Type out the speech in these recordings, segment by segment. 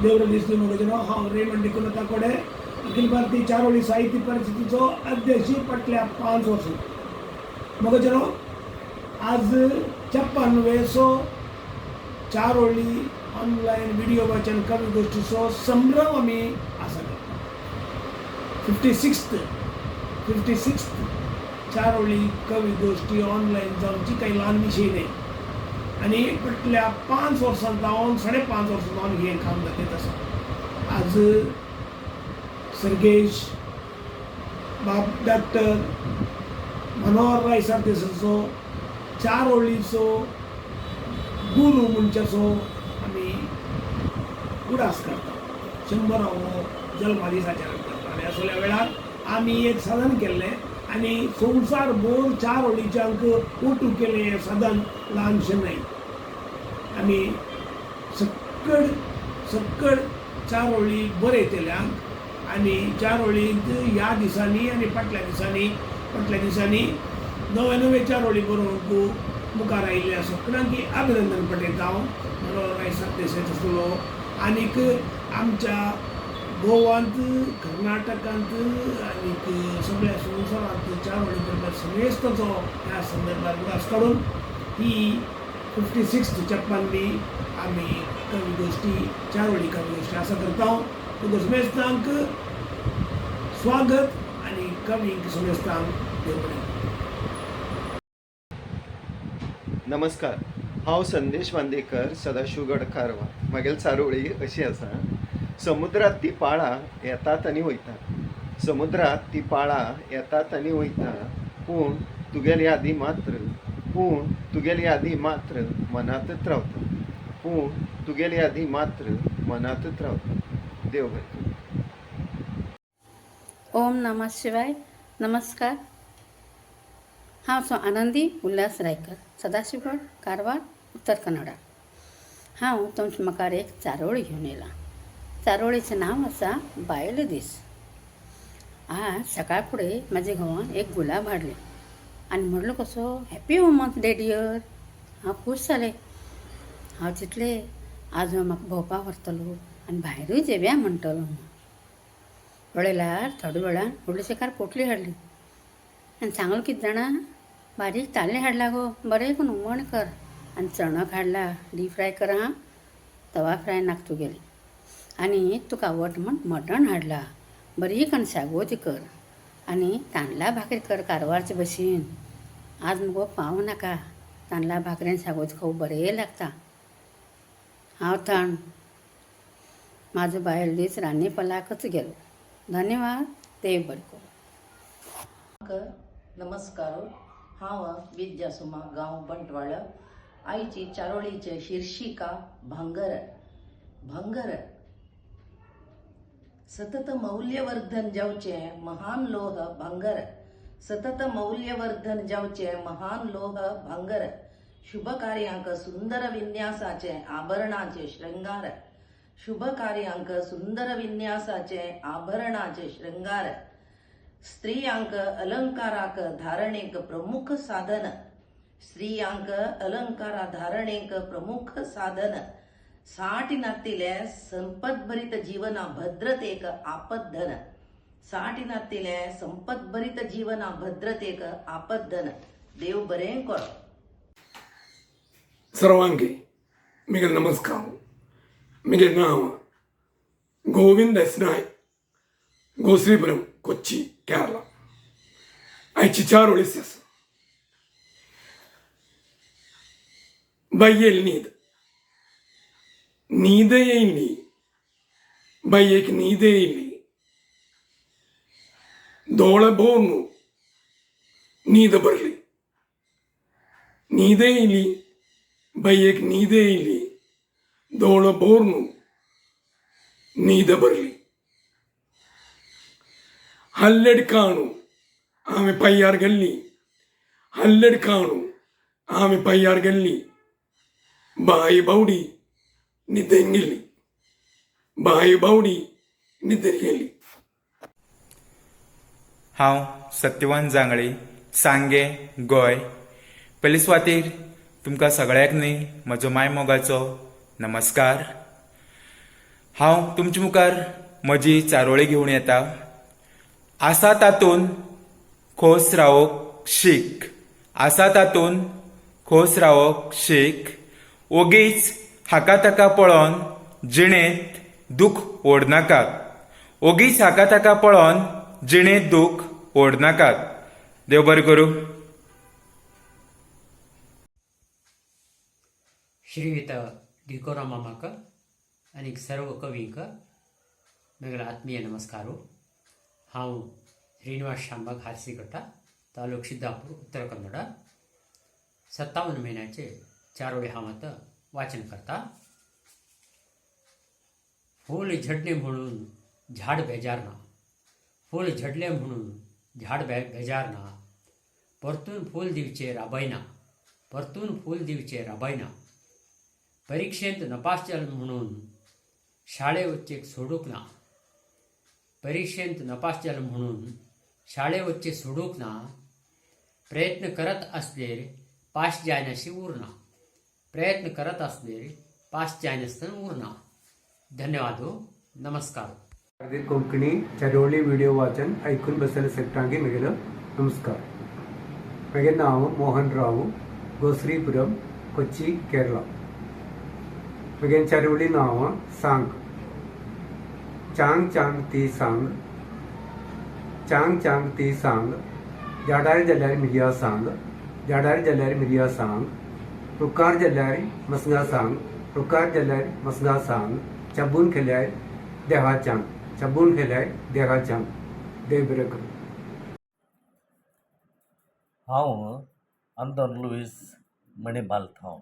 देवरे दिसली मगजनो हांव रेमंड डिकुलता कोडे अखिल भारतीय चारोळी साहित्य परिषदेचो अध्यक्ष फाटल्या 5 वर्सां मगजनो आज 56वेचो चारोळी ऑनलाइन व्हिडिओ वाचन कवी गोष्टीचो संभ्रम आमी आसा करता 56th चारोळी कवी गोष्टी ऑनलाइन जावची काही ल्हान विशय न्ही आणि फाटल्या 5 वर्सां जावन 5.5 वर्सां जावन हें काम दाखयत आसा. आज सर्गेश बाब डॉक्टर मनोहर राय सरदेसाचो चारोळीचो गुरू म्हणच्याचो आमी उडास करता. 100वो जल्मदिसाचेर करता आनी असल्या वेळार आमी एक साधन केल्लें आनी संवसारभर चारोळीच्यांक उटू केलें हें साधन ल्हानशें न्हय. आमी सक्कड चारोळी बरयतल्यांक आनी चारोळींत ह्या दिसांनी आनी फाटल्या दिसांनी नवे चारोळी बरोवंक मुखार आयिल्ल्या सगळ्यांक अभिनंदन पटयता हांव. मनोहर राय सरदेसायचो आनीक आमच्या गोवांत कर्नाटकांत आनीक सगळ्या संवसारांत चारोळी बरोबर समेस्तचो ह्या संदर्भात उडास काडून ही 56th चप्पांनी आमी कवी गोष्टी चारोळी कवी गोष्टी आसा करता. तुका समेस्तांक स्वागत आनी कवींक समेस्तांक देव बरें. नमस्कार, हांव संदेश बांदेकर, सदाशिवगड कारवार. मागेली चारोळी अशी आसा, समुद्रात ती पाळां येतात आनी वयतात, समुद्रात ती पाळां येतात आनी वयतात, पूण तुगेली यादी मात्र मनांतच रावता, पूण तुगेली यादी मात्र मनांतच रावता. देव बरें. ओम नमः शिवाय. नमस्कार, हांव सो आनंदी उल्हास रायकर, सदाशिवगड कारवार, उत्तर कन्नडा. हांव तुमच्या मुखार एक चारोळी घेवन येयलां. चारोळीचें नांव आसा बायल दीस. आज सकाळ फुडें म्हाज्या घोवान एक गुलाब हाडलें आनी म्हणलो कसो हॅपी वुमन्स डे डियर. हांव खूश जालें. हांव चिंतलें आज म्हाका भोंवपाक व्हरतलो आनी भायरूय जेवया म्हणटलो म्हणून. पळयल्यार थोड्या वेळान व्हडलीशी पोटली हाडली आनी सांगलो कितें जाणा, बारीक ताल्लें हाडला गो, बरें करून हुमण कर आनी चणक हाडला, डीप फ्राय कर हां, तवा फ्राय नाका तुगेली. आनी तुका आवडटा म्हण मटण हाडला, बरी करून शागोती कर आनी तांदळा भाकरी कर कारवारचे भशेन. आज मुगो पाव नाका, तांदळा भाकरेन शागोती खावूं बरें लागता. हांव थंड म्हाजो बायल दीस रान्नी पलाकच गेलो. धन्यवाद. देव बरें करूं. नमस्कार, हांव विद्या सुमा, गांव बंटवाळ. आयची चारोळीचे शीर्षिका भंगर. सतत मौल्यवर्धन जावचे महान लोह भांगर, सतत मौल्यवर्धन जावचे महान लोह भांगर. शुभ कार्यांक सुंदर विन्यासाचे आभरणाचे श्रृंगार, शुभ कार्यांक सुंदर विन्यासाचे आभरणाचे श्रृंगार. स्त्रियांक अलंकाराक धारणेक प्रमुख साधन, स्त्रियांक अलंकारा धारणेक प्रमुख साधन. साटी नातिले संपदभरित जीवना भद्रतेक आपद्धन, साटी नातिले संपदभरित जीवना भद्रतेक आपद्धन. देव बरें कर. सर्वांगे मिगे नमस्कार. मिगे नाव गोविंद एस नायक, गोश्रीपुरम, कोच्ची, केरला. आयची चारोळी आसा. बायेल न्हीद येयली, बायेक न्हीद येयली, दोळे भोवन न्हीद भरली. न्हीद येयली, बायेक न्हीद येयली, दोळे भोवन न्हीद भरली. हल्लड काणू आम्ही पय्यार गेल्ली, हल्लड काणू आम्ही पय्यार गेल्ली. बाई बावडी निद्रेन गेली, बाई बावडी निद्रेन गेली. हांव सत्यवान जांगळे, सांगे, गोंय. पयले सुवातेर तुमकां सगळ्यांक न्ही म्हजो माय मोगाचो नमस्कार. हांव तुमचे मुखार म्हजी चारोळी घेवन येता. आसा तातून खोस रावोक शीक, आसा तातून खोस रावोक शीक. ओगीच हाका ताका पळोवन जिणेंत दूख ओडनाकात. ओगीच हाका ताका पळोवन जिणेंत दूख ओडनाकात. देव बरें करूं. श्रीयुत गिकोरा मामाक आनी सर्व कवींक म्हगेलो आत्मीय नमस्कारू. हांव श्रीनिवास शांबाग हारसीगट्टा, तालूक सिद्धापूर, उत्तर कन्नड. 57 म्हयन्याचे चारोळी हांव आतां वाचन करता. फूल झडले म्हणून झाड बेजार ना, फूल झडले म्हणून झाड बेजार ना. परतून फूल दिवचे राबयना, परतून फूल दिवचे राबयना. परीक्षेंत नपास जाल म्हणून शाळे वच्चेक सोडूंक ना, परीक्षेंत नपास जाल म्हणून शाळे वच्चे सोडूंक ना. प्रयत्न करत असलेर पास जायनाशी उरना, प्रयत्न करत असलेर पास जायनासतना उरना. धन्यवाद. नमस्कार. हार्दिक कोंकणी चारोळी व्हिडिओ वाचन ऐकून बसले सगळ्यांक म्हगेलो नमस्कार. म्हजें नांव मोहन राव, गोश्रीपुरम, कोच्ची, केरळा. म्हगें चारोळी नांव सांग. चांग चांग ती सांग, चांग चांग ती सांग. झाडार जाल्यार मिरया सांग, झाडार जाल्यार मिरया सांग. रुखार जाल्यार मसंगा सांग, रुखार जाल्यार मसंगा सांग. चाबून खेल्यार देहा चांग, चाबून खेल्यार देहा चांग. देव बरें करूं. हांव आंतोन लुईस मणिबालथांव.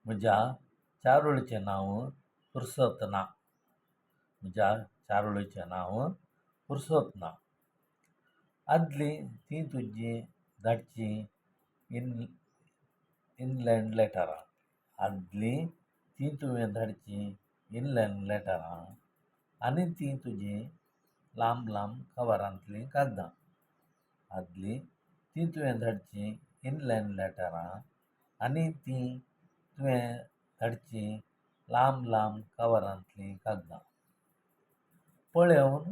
म्हज्या चारोळीचें नांव पुरुशोत्तना. म्हज्या चारोळीचें नांव पुरुशोत्तना. आदली ती तुजी धाडची इनलँड लेटरां. आदली ती तुवें धाडची इनलँड लेटरां आनी ती तुजी लांब लांब कवरांतलीं कागदां. आदली ती तुवें धाडची इनलँड लेटरां आनी ती तुवें धाडची लांब लांब कवरांतलीं कागदां. पळोवन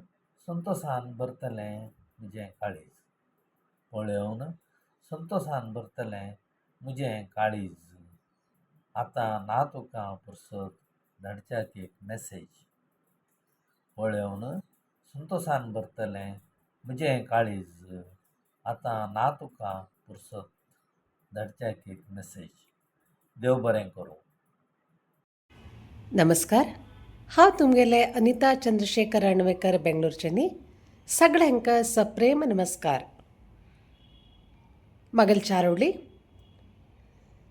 संतोशान भरतलें म्हजें काळीज, पळोवन संतोशान भरतलें म्हजें काळीज. आतां ना तुका फुरसत धाडच्याक एक मॅसेज. पळोवन संतोशान भरतलें म्हजें काळीज. आतां ना तुका फुरसत धाडच्याक एक मॅसेज. देव बरें करूं. नमस्कार. हांव तुमगेले अनिता चंद्रशेखर रणवेकर, बेंगलोरच्यानी. सगळ्यांक सप्रेम नमस्कार. मगल चारोळी.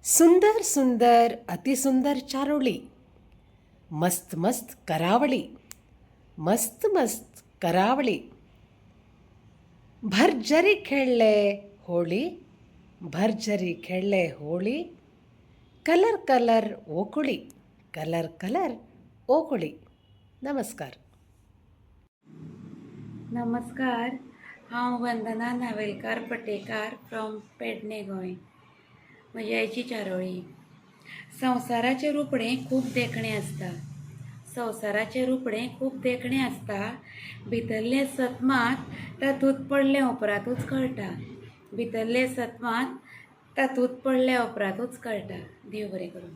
सुंदर सुंदर अतिसुंदर चारोळी, मस्त मस्त करावळी, मस्त मस्त करावळी. भरजरी खेळले होळी, भरजरी खेळले होळी. कलर कलर ओकुळी, कलर कलर ओकुळी. नमस्कार. नमस्कार. हांव वंदना नावेलकार पटेकार फ्रॉम पेडणे, गोंय. म्हजी आईची चारोळी. संवसाराचें रुपणें खूब देखणें आसता, संवसाराचें रुपणें खूब देखणें आसता. भितरलें सतमात तातूंत पडले उपरांतूच कळटा, भितरलें सतमात तातूंत पडले उपरांतूच कळटा. देव बरें करूं.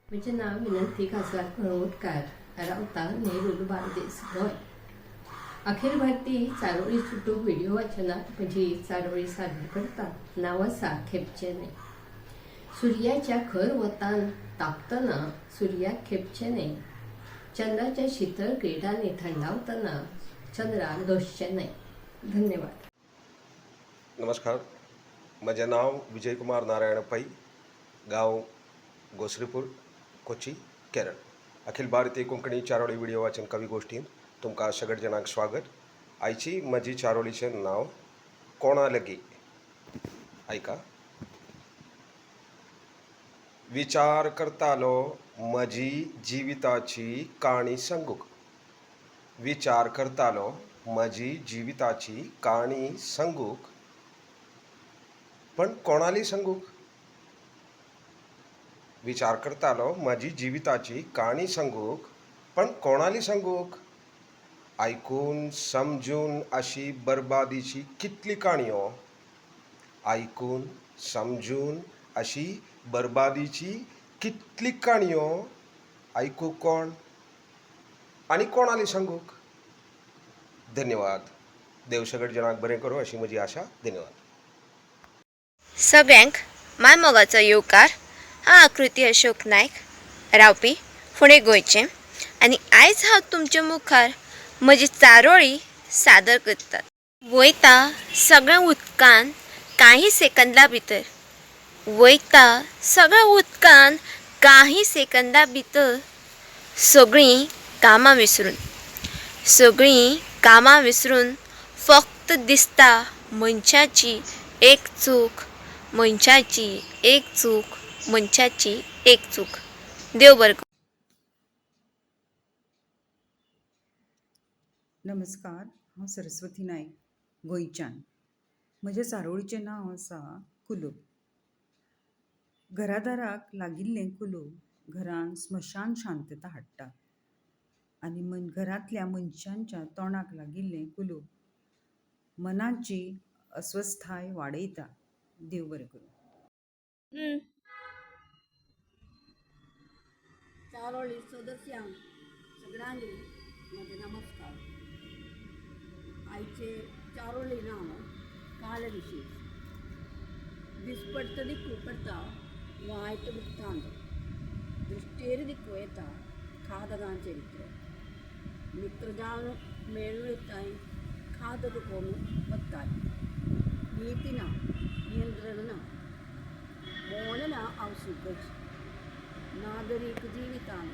म्हजें नांव विनंती काजगार कळवटकार, रावता नेरूल, बार्देस, गोंय. अखिल भारतीय चारोळी चुटूक व्हिडिओ वाचनात म्हजी चारोळी सादर करता. नांव आसा खेपचें न्हय. सुर्याच्या खर वतान तापतना सुर्याक खेपचें न्हय. चंद्राच्या शीतळ क्रिडांनी थंडावतना चंद्राक दसचें न्हय. धन्यवाद. नमस्कार. म्हजें नांव विजय कुमार नारायण पै, गांव गोश्रीपूर, कोची, केरळ. अखिल भारतीय कोंकणी चारोळी व्हिडिओ वाचन कवी गोश्टींत तुमकां सगळे जणांक स्वागत. आयची म्हजी चारोळीचें नांव कोणा लगी. ऐका. विचार करतालो म्हजी जिविताची काणी सांगूक, विचार करतालो म्हजी जिविताची काणी सांगूक, पण कोणाली सांगूक. विचार करतालो माझी जिविताची काणी सांगूक, पण कोणाली सांगूक? ऐकून समजून अशी बरबादीची कितली काणयो, ऐकून समजून अशी बरबादीची कितली काणयो, ऐकूक कोण आणि कोणाली सांगूक? धन्यवाद. देव सगळे जनाक बरें करूं अशी म्हजी आशा. धन्यवाद. सगळ्यांक मायमोगाचो येवकार. हांव आकृती अशोक नायक, रावपी पुणे गोंयचें, आनी आयज हांव तुमच्या मुखार म्हजी चारोळी सादर करतात. वयता सगळ्या उदकान काही सेकंदां भितर, वयता सगळ्या उदकान काही सेकंदां भितर सगळीं कामां विसरून फक्त दिसता मनशाची एक चूक, मनशाची एक चूक. देव बरें करूं. नमस्कार, हांव सरस्वती नायक, गोंयच्यान. म्हज्या चारोळीचें नांव आसा कुलूप. घरादाराक लागिल्लें कुलूप घरान स्मशान शांतता हाडटा, आनी घरांतल्या मनशांच्या तोंडाक लागिल्लें कुलूप मनाची अस्वस्थाय वाडयता. देव बरें करूं. चारोळी सदस्यांक सगळ्यांक म्हजे नमस्कार. आयचे चारोळी नांव काळ विशेश. दिसपट्ट दिक्कू पडटा वायट वृत्तांत, दृश्टेर दिक्कू येता खादगां चरित्र. मित्र जावन मेळूं येताय खाद दुखोवन वताय. नीती ना, नियंत्रण ना, मोल ना आवश्यकच. नागरीक जिवितान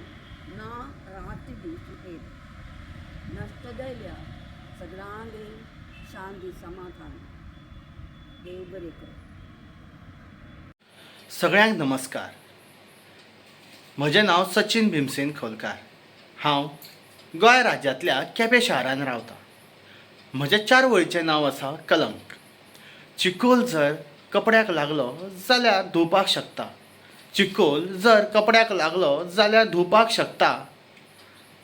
ना रात दीस येत. नष्ट जायल्या सगळ्यांक शांती समाधान. देव बरें करूं. सगळ्यांक नमस्कार. म्हजें नांव सचिन भीमसेन खोलकार. हांव गोंय राज्यांतल्या केपें शारांत रावतां. म्हज्या चारोळीचें नांव आसा कलंक. चिकोल जर कपड्याक लागलो जाल्यार धुवपाक शकता. चिकोल जर कपड्याक लागलो जाल्यार धुवपाक शकता.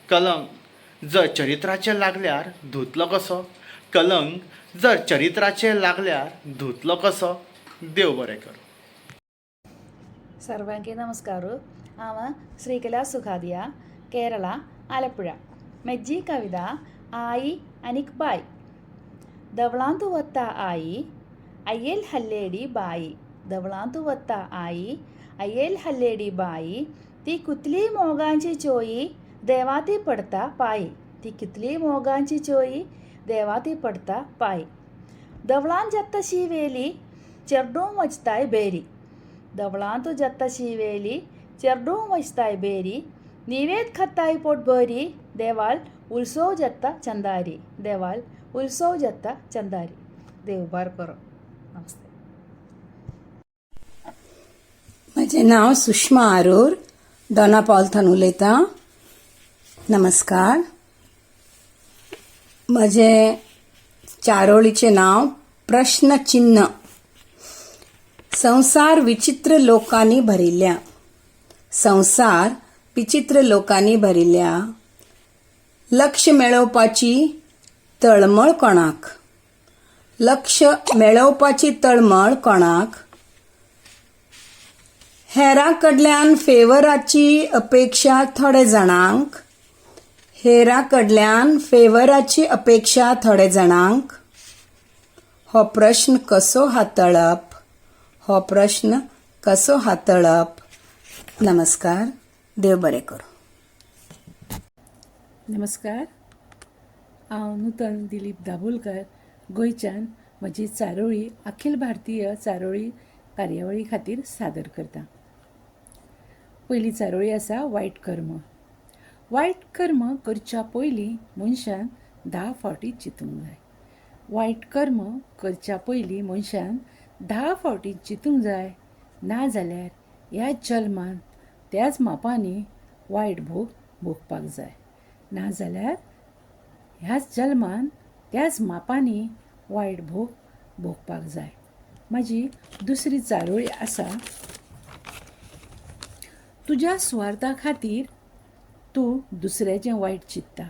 कलंक जर चरित्राचेर लागल्यार धुतलो कसो? कलंक जर चरित्राचेर लागल्यार धुतलो कसो? देव बरें करूं. सर्वांके नमस्कार. हांव श्रीकला सुखादिया, केरळा, आलपुळ. म्हजी कविता आई आनीक बाई. दवळांत वता आई, आयेल हल्लेडी बाई. दवळांत वता आई, आयेल हल्लेडी बाई. ती कुतली मोगांची चोयी देवाती पडता पायी. ती कितली मोगांची चोयी देवाती पडता पायी. दवळांत जत्तशी वेली चेरडूं वचताय बेरी. दवळांत जत्तशी वेली चेरडूं वचताय बेरी. निवेद खताय पोट भरी देवाल उल्सव जत्ता चंदारी. देवाल उल्सव जत्ता चंदारी. देव बार करो. नमस्ते. म्हजें नांव सुषमा आरोर, दोना पावलथान उलयतां. नमस्कार. म्हजें चारोळीचें नांव प्रश्नचिन्ह. संसार विचित्र लोकांनी भरिल्ल्या. संसार विचित्र लोकांनी भरिल्ल्या. लक्ष मेळोवपाची तळमळ कोणाक? लक्ष मेळोवपाची तळमळ कोणाक? हेरां कडल्यान फेवराची अपेक्षा थोडे जाणांक. हेरां कडल्यान फेवराची अपेक्षा थोडे जाणांक. हो प्रश्न कसो हाताळप? हो प्रश्न कसो हाताळप? नमस्कार. देव बरें करूं. नमस्कार. हांव नूतन दिलीप दाबोलकर, गोंयच्यान म्हजी चारोळी अखिल भारतीय चारोळी कार्यावळी खातीर सादर करतां. पयली चारोळी आसा वायट कर्म. वायट कर्म करच्या पयलीं मनशान 10 फावटी चिंतूंक जाय. वायट कर्म करच्या पयलीं मनशान 10 फावटी चिंतूंक जाय. ना जाल्यार ह्या जल्मान त्याच मापांनी वायट भोग भोगपाक जाय. ना जाल्यार ह्याच जल्मान त्याच मापांनी वायट भोग भोगपाक जाय. म्हजी दुसरी चारोळी आसा तुज्या स्वार्था खातीर तूं दुसऱ्याचें वायट चिंत्ता.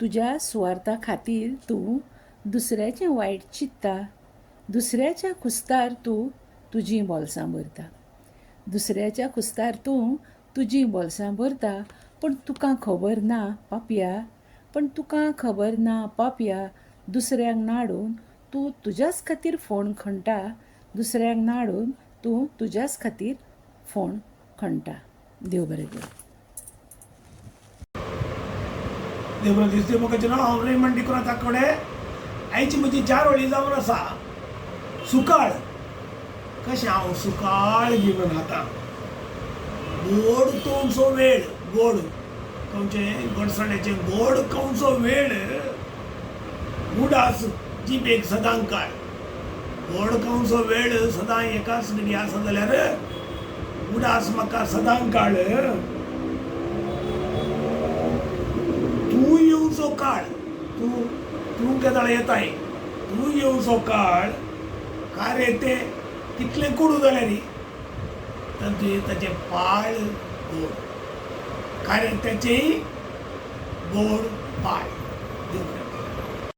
तुज्या स्वार्था खातीर तूं दुसऱ्याचें वायट चिंत्ता. दुसऱ्याच्या कुस्तार तूं तुजीं बोल्सां भरता. दुसऱ्याच्या कुस्तार तूं तुजीं बोल्सां भरता. पण तुका खबर ना पापया दुसऱ्यांक नाडून तूं तुज्याच खातीर फोण खणटा. दुसऱ्यांक नाडून तूं तुज्याच खातीर फोण खणटा. देव बरें करूं. देवरा दिसते मोगाचें नांव हांव रेमंड डिकोनाथ आंकोडे. आयची म्हजी 4 वळी जावन आसा सुकाळ. कशें हांव सुकाळ जिवन आतां. गोड कौंचो वेळ, गोड खंयचें गडसण्याचें गोड कौंचो वेळ, उडास जिबेक सदां काळ. गोड कौंचो वेळ सदां एकाच घडी आसा जाल्यार उडास म्हाका सदां काळ. तूं येवचो काळ, तूं केदाळ येताय. तूं येवचो काळ काय रे ते कितलें कोडू जालें रे. ताचे पाळ गोड, काय रे त्याचे गोड पाळ.